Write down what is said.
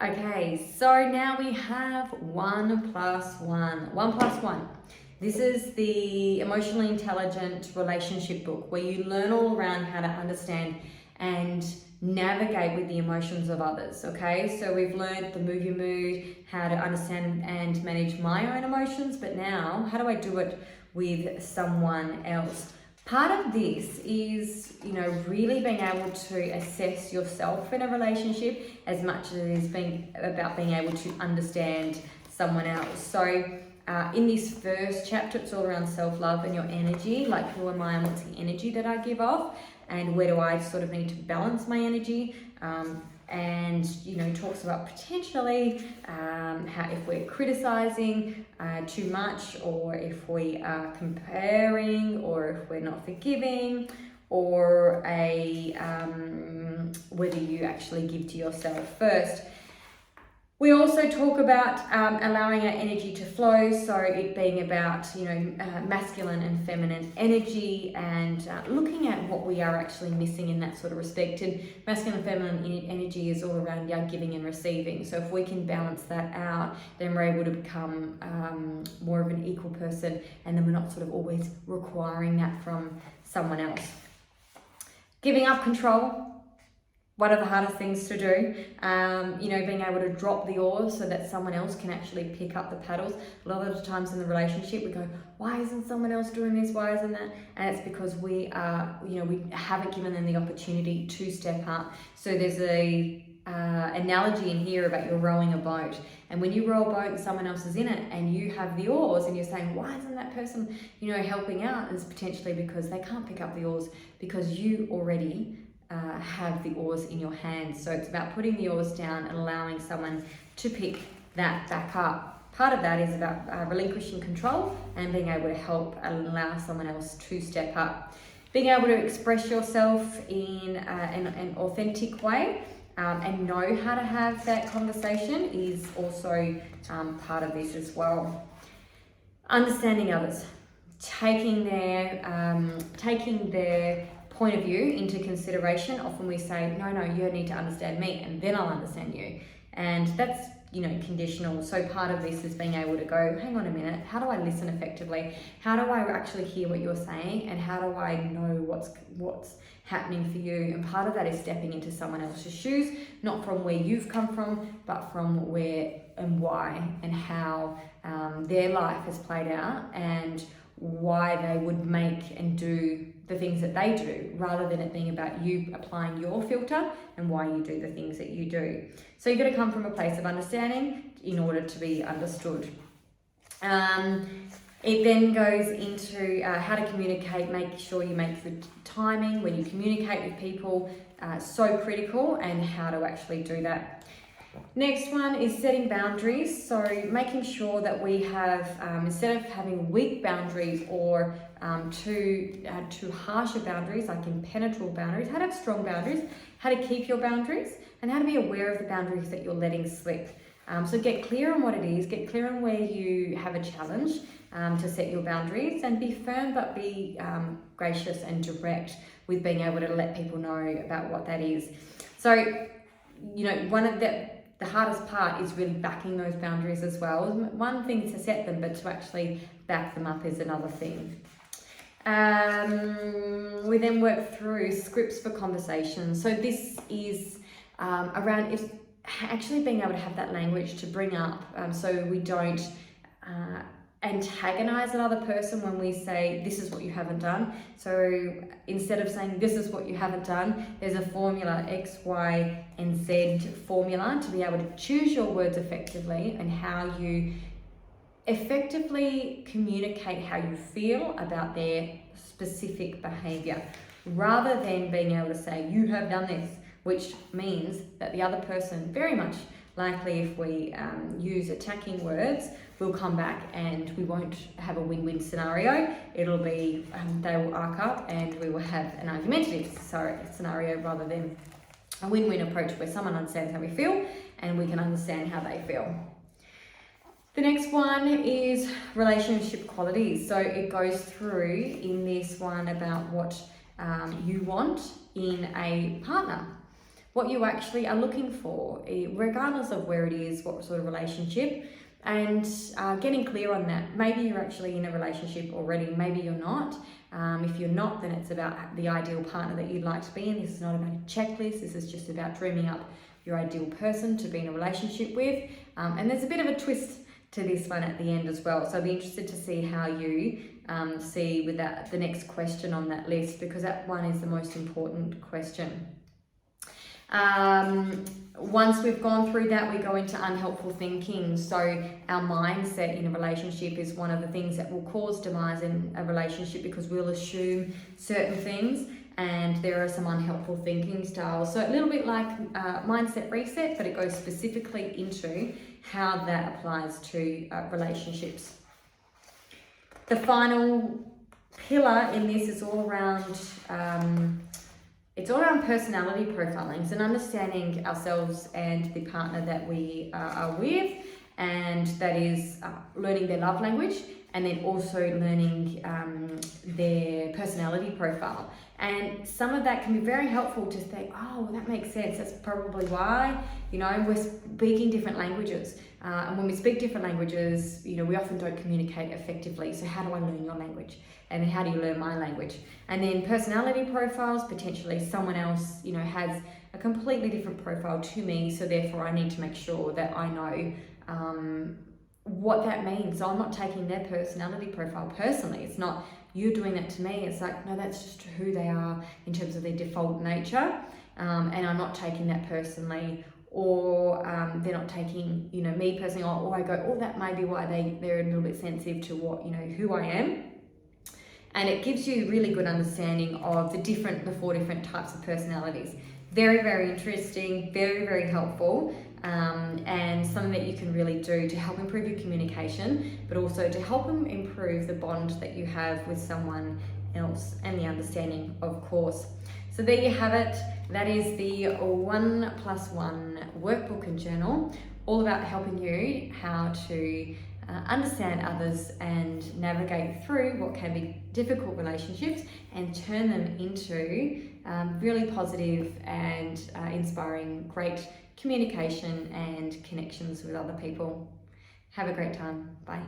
Okay, so now we have 1+1. 1+1. This is the emotionally intelligent relationship book where you learn all around how to understand and navigate with the emotions of others. Okay, so we've learned the move your mood, how to understand and manage my own emotions, but now how do I do it with someone else? Part of this is, really being able to assess yourself in a relationship as much as it is about being able to understand someone else. So in this first chapter, it's all around self-love and your energy, like who am I and what's the energy that I give off, and where do I sort of need to balance my energy. And talks about potentially how if we're criticizing too much, or if we are comparing, or if we're not forgiving, or whether you actually give to yourself first. We also talk about allowing our energy to flow, so it being about masculine and feminine energy, and looking at what we are actually missing in that sort of respect. And masculine and feminine energy is all around giving and receiving. So if we can balance that out, then we're able to become more of an equal person, and then we're not sort of always requiring that from someone else. Giving up control. One of the hardest things to do, being able to drop the oars so that someone else can actually pick up the paddles. A lot of the times in the relationship, we go, why isn't someone else doing this? Why isn't that? And it's because we haven't given them the opportunity to step up. So there's a analogy in here about you're rowing a boat, and when you row a boat and someone else is in it and you have the oars and you're saying, why isn't that person helping out? It's potentially because they can't pick up the oars because you already have the oars in your hands. So it's about putting the oars down and allowing someone to pick that back up. Part of that is about relinquishing control and being able to help and allow someone else to step up. Being able to express yourself in an authentic way and know how to have that conversation is also part of this as well. Understanding others, taking their point of view into consideration. Often we say, no, you need to understand me and then I'll understand you. And that's, conditional. So part of this is being able to go, hang on a minute, how do I listen effectively? How do I actually hear what you're saying? And how do I know what's happening for you? And part of that is stepping into someone else's shoes, not from where you've come from, but from where and why and how their life has played out, and why they would make and do the things that they do, rather than it being about you applying your filter and why you do the things that you do. So you've got to come from a place of understanding in order to be understood. It then goes into how to communicate, make sure you make good timing when you communicate with people, so critical, and how to actually do that. Next one is setting boundaries. So making sure that we have, instead of having weak boundaries or too harsher boundaries, like impenetrable boundaries, how to have strong boundaries, how to keep your boundaries, and how to be aware of the boundaries that you're letting slip. So get clear on what it is, get clear on where you have a challenge to set your boundaries, and be firm but be gracious and direct with being able to let people know about what that is. So, one of the hardest part is really backing those boundaries as well. One thing to set them, but to actually back them up is another thing. We then work through scripts for conversations. So this is around actually being able to have that language to bring up, so we don't antagonize another person when we say, this is what you haven't done. So instead of saying, this is what you haven't done, there's a formula, X, Y, and Z formula, to be able to choose your words effectively and how you effectively communicate how you feel about their specific behavior, rather than being able to say, you have done this, which means that the other person, very much likely if we use attacking words, will come back and we won't have a win-win scenario. It'll be, they will arc up and we will have an argumentative scenario, rather than a win-win approach where someone understands how we feel and we can understand how they feel. The next one is relationship qualities. So it goes through in this one about what you want in a partner. what you actually are looking for, regardless of where it is, what sort of relationship, and getting clear on that. Maybe you're actually in a relationship already, maybe you're not. If you're not, then it's about the ideal partner that you'd like to be in. This is not about a checklist, this is just about dreaming up your ideal person to be in a relationship with. And there's a bit of a twist to this one at the end as well. So I'd be interested to see how you see with that the next question on that list, because that one is the most important question. Once we've gone through that, we go into unhelpful thinking. So our mindset in a relationship is one of the things that will cause demise in a relationship, because we'll assume certain things, and there are some unhelpful thinking styles. So a little bit like mindset reset, but it goes specifically into how that applies to relationships. The final pillar in this is all around personality profiling. It's an understanding ourselves and the partner that we are with, and that is learning their love language, and then also learning their personality profile. And some of that can be very helpful to think, oh, well, that makes sense. That's probably why, we're speaking different languages. And when we speak different languages, we often don't communicate effectively. So how do I learn your language? And how do you learn my language? And then personality profiles, potentially someone else, has a completely different profile to me. So therefore I need to make sure that I know what that means. So I'm not taking their personality profile personally. It's not you doing that to me. It's like, no, that's just who they are in terms of their default nature. And I'm not taking that personally, or they're not taking, me personally, or I go, oh, that may be why they're a little bit sensitive to what, who I am. And it gives you a really good understanding of the 4 different types of personalities. Very, very interesting, very, very helpful, and something that you can really do to help improve your communication, but also to help them improve the bond that you have with someone else, and the understanding, of course. So there you have it. That is the 1+1 workbook and journal, all about helping you how to understand others and navigate through what can be difficult relationships and turn them into really positive and inspiring, great communication and connections with other people. Have a great time. Bye.